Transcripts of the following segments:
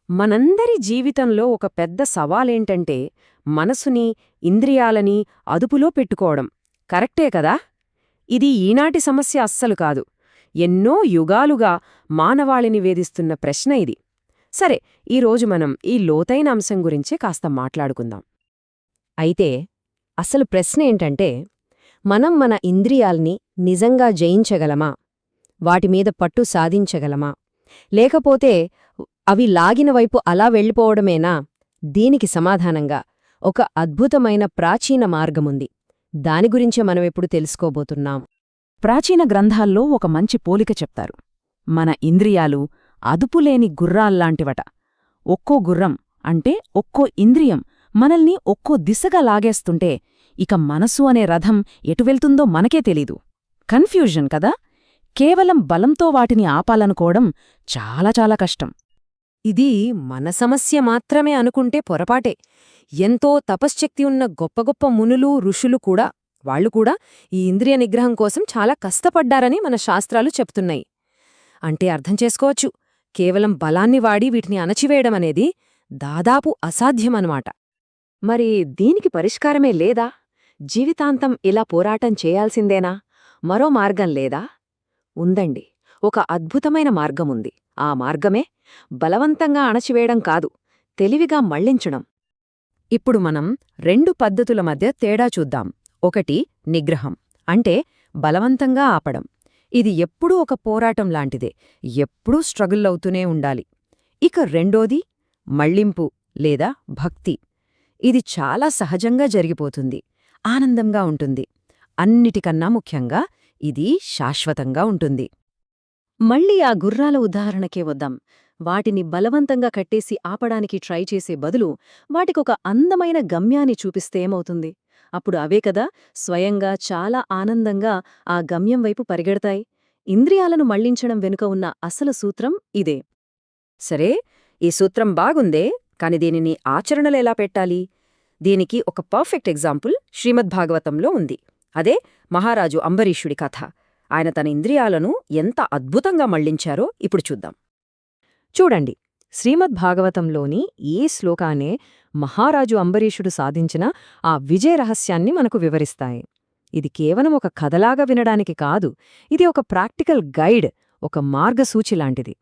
మనందరి జీవితంలో ఒక పెద్ద సవాలేంటంటే మనసుని, ఇంద్రియాలని అదుపులో పెట్టుకోవడం. కరెక్టే కదా? ఇది ఈనాటి సమస్య అస్సలు కాదు. ఎన్నో యుగాలుగా మానవాళిని వేధిస్తున్న ప్రశ్న ఇది. సరే, ఈరోజు మనం ఈ లోతైన అంశం గురించే కాస్త మాట్లాడుకుందాం. అయితే అసలు ప్రశ్నేంటంటే, మనం మన ఇంద్రియాల్ని నిజంగా జయించగలమా? వాటిమీద పట్టు సాధించగలమా? లేకపోతే అవి లాగిన వైపు అలా వెళ్ళిపోవడమేనా? దీనికి సమాధానంగా ఒక అద్భుతమైన ప్రాచీన మార్గముంది. దాని గురించే మనమిప్పుడు తెలుసుకోబోతున్నాం. ప్రాచీన గ్రంథాల్లో ఒక మంచి పోలిక చెప్తారు. మన ఇంద్రియాలు అదుపులేని గుర్రాల్లాంటివట. ఒక్కో గుర్రం అంటే ఒక్కో ఇంద్రియం మనల్ని ఒక్కో దిశగా లాగేస్తుంటే ఇక మనసు అనే రథం ఎటువెళ్తుందో మనకే తెలీదు. కన్ఫ్యూజన్ కదా? కేవలం బలంతో వాటిని ఆపాలనుకోవడం చాలా చాలా కష్టం. ఇది మన సమస్య మాత్రమే అనుకుంటే పొరపాటే. ఎంతో తపశ్శక్తి ఉన్న గొప్ప గొప్ప మునులు, ఋషులు కూడా వాళ్లు కూడా ఈ ఇంద్రియ నిగ్రహం కోసం చాలా కష్టపడ్డారని మన శాస్త్రాలు చెప్తున్నాయి. అంటే అర్థం చేసుకోవచ్చు, కేవలం బలాన్ని వాడి వీటిని అణచివేయడమనేది దాదాపు అసాధ్యమన్నమాట. మరి దీనికి పరిష్కారమే లేదా? జీవితాంతం ఇలా పోరాటం చేయాల్సిందేనా? మరో మార్గం లేదా? ఉందండి. ఒక అద్భుతమైన మార్గముంది. ఆ మార్గమే బలవంతంగా అణచివేయడం కాదు, తెలివిగా మళ్లించడం. ఇప్పుడు మనం రెండు పద్ధతుల మధ్య తేడా చూద్దాం. ఒకటి నిగ్రహం, అంటే బలవంతంగా ఆపడం. ఇది ఎప్పుడూ ఒక పోరాటం లాంటిదే, ఎప్పుడూ స్ట్రగుల్లవుతూనే ఉండాలి. ఇక రెండోది మళ్లింపు లేదా భక్తి. ఇది చాలా సహజంగా జరిగిపోతుంది, ఆనందంగా ఉంటుంది. అన్నిటికన్నా ముఖ్యంగా ఇది శాశ్వతంగా ఉంటుంది. మళ్ళీ ఆ గుర్రాల ఉదాహరణకే వద్దాం. వాటిని బలవంతంగా కట్టేసి ఆపడానికి ట్రై చేసే బదులు వాటికొక అందమైన గమ్యాన్ని చూపిస్తే ఏమవుతుంది? అప్పుడు అవే కదా స్వయంగా చాలా ఆనందంగా ఆ గమ్యం వైపు పరిగెడతాయి. ఇంద్రియాలను మళ్లించడం వెనుక ఉన్న అసలు సూత్రం ఇదే. సరే, ఈ సూత్రం బాగుందే, కాని దీనిని ఆచరణలో ఎలా పెట్టాలి? దీనికి ఒక పర్ఫెక్ట్ ఎగ్జాంపుల్ శ్రీమద్భాగవతంలో ఉంది. అదే మహారాజు అంబరీషుడి కథ. ఆయన తన ఇంద్రియాలను ఎంత అద్భుతంగా మళ్లించారో ఇప్పుడు చూద్దాం. చూడండి, శ్రీమద్భాగవతంలోని ఏ శ్లోకానే మహారాజు అంబరీషుడు సాధించిన ఆ విజయ రహస్యాన్ని మనకు వివరిస్తాయి. ఇది కేవలం ఒక కథలాగా వినడానికి కాదు, ఇది ఒక ప్రాక్టికల్ గైడ్, ఒక మార్గసూచిలాంటిది.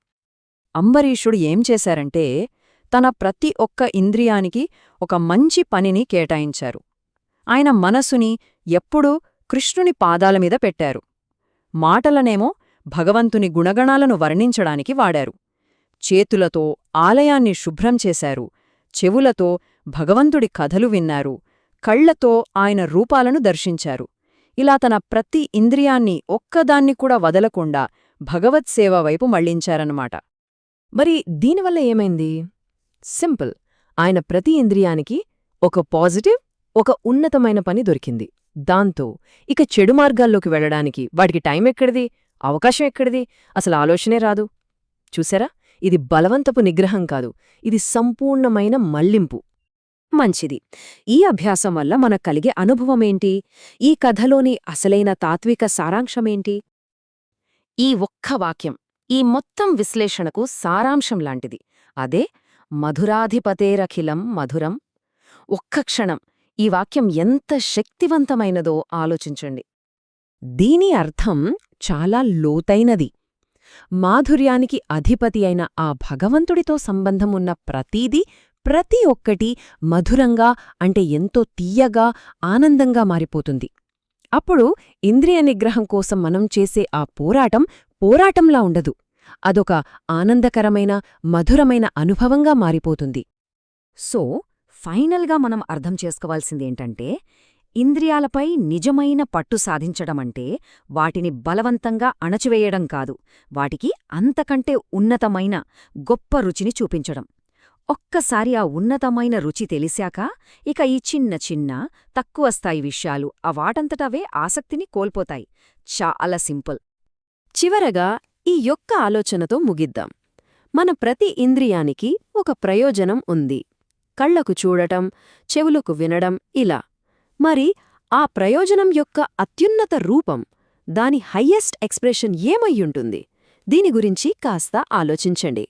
అంబరీషుడు ఏం చేశారంటే, తన ప్రతి ఒక్క ఇంద్రియానికి ఒక మంచి పనిని కేటాయించారు. ఆయన మనసుని ఎప్పుడూ కృష్ణుని పాదాలమీద పెట్టారు. మాటలనేమో భగవంతుని గుణగణాలను వర్ణించడానికి వాడారు. చేతులతో ఆలయాన్ని శుభ్రం చేశారు, చెవులతో భగవంతుడి కథలు విన్నారు, కళ్లతో ఆయన రూపాలను దర్శించారు. ఇలా తన ప్రతి ఇంద్రియాన్ని ఒక్కదాన్ని కూడా వదలకుండా భగవత్సేవ వైపు మళ్లించారన్నమాట. మరి దీనివల్ల ఏమైంది? సింపుల్. ఆయన ప్రతి ఇంద్రియానికి ఒక పాజిటివ్, ఒక ఉన్నతమైన పని దొరికింది. దాంతో ఇక చెడు మార్గాల్లోకి వెళ్లడానికి వాడికి టైం ఎక్కడిది, అవకాశం ఎక్కడిది, అసలు ఆలోచనే రాదు. చూసారా, ఇది బలవంతపు నిగ్రహం కాదు, ఇది సంపూర్ణమైన మళ్లింపు. మంచిది. ఈ అభ్యాసం వల్ల మనకు కలిగే అనుభవమేంటి? ఈ కథలోని అసలైన తాత్విక సారాంశమేంటి? ఈ ఒక్క వాక్యం ఈ మొత్తం విశ్లేషణకు సారాంశం లాంటిది. అదే మధురాధిపతేరఖిలం మధురం. ఒక్క క్షణం ఈ వాక్యం ఎంత శక్తివంతమైనదో ఆలోచించండి. దీని అర్థం చాలా లోతైనది. మాధుర్యానికి అధిపతి అయిన ఆ భగవంతుడితో సంబంధం ఉన్న ప్రతీదీ, ప్రతి ఒక్కటి మధురంగా, అంటే ఎంతో తీయగా, ఆనందంగా మారిపోతుంది. అప్పుడు ఇంద్రియ నిగ్రహం కోసం మనం చేసే ఆ పోరాటంలా ఉండదు, అదొక ఆనందకరమైన, మధురమైన అనుభవంగా మారిపోతుంది. సో ఫైనల్గా మనం అర్థం చేసుకోవాల్సిందేంటంటే, ఇంద్రియాలపై నిజమైన పట్టు సాధించడమంటే వాటిని బలవంతంగా అణచివేయడం కాదు, వాటికి అంతకంటే ఉన్నతమైన గొప్ప రుచిని చూపించడం. ఒక్కసారి ఆ ఉన్నతమైన రుచి తెలిసాక ఇక ఈ చిన్న చిన్న తక్కువ స్థాయి విషయాలు వాటంతటవే ఆసక్తిని కోల్పోతాయి. చాలా సింపుల్. చివరగా ఈ యొక్క ఆలోచనతో ముగిద్దాం. మన ప్రతి ఇంద్రియానికి ఒక ప్రయోజనం ఉంది. కళ్లకు చూడటం, చెవులకు వినడం, ఇలా. మరి ఆ ప్రయోజనం యొక్క అత్యున్నత రూపం, దాని హయ్యెస్ట్ ఎక్స్ప్రెషన్ ఏమయ్యుంటుంది? దీని గురించి కాస్త ఆలోచించండి.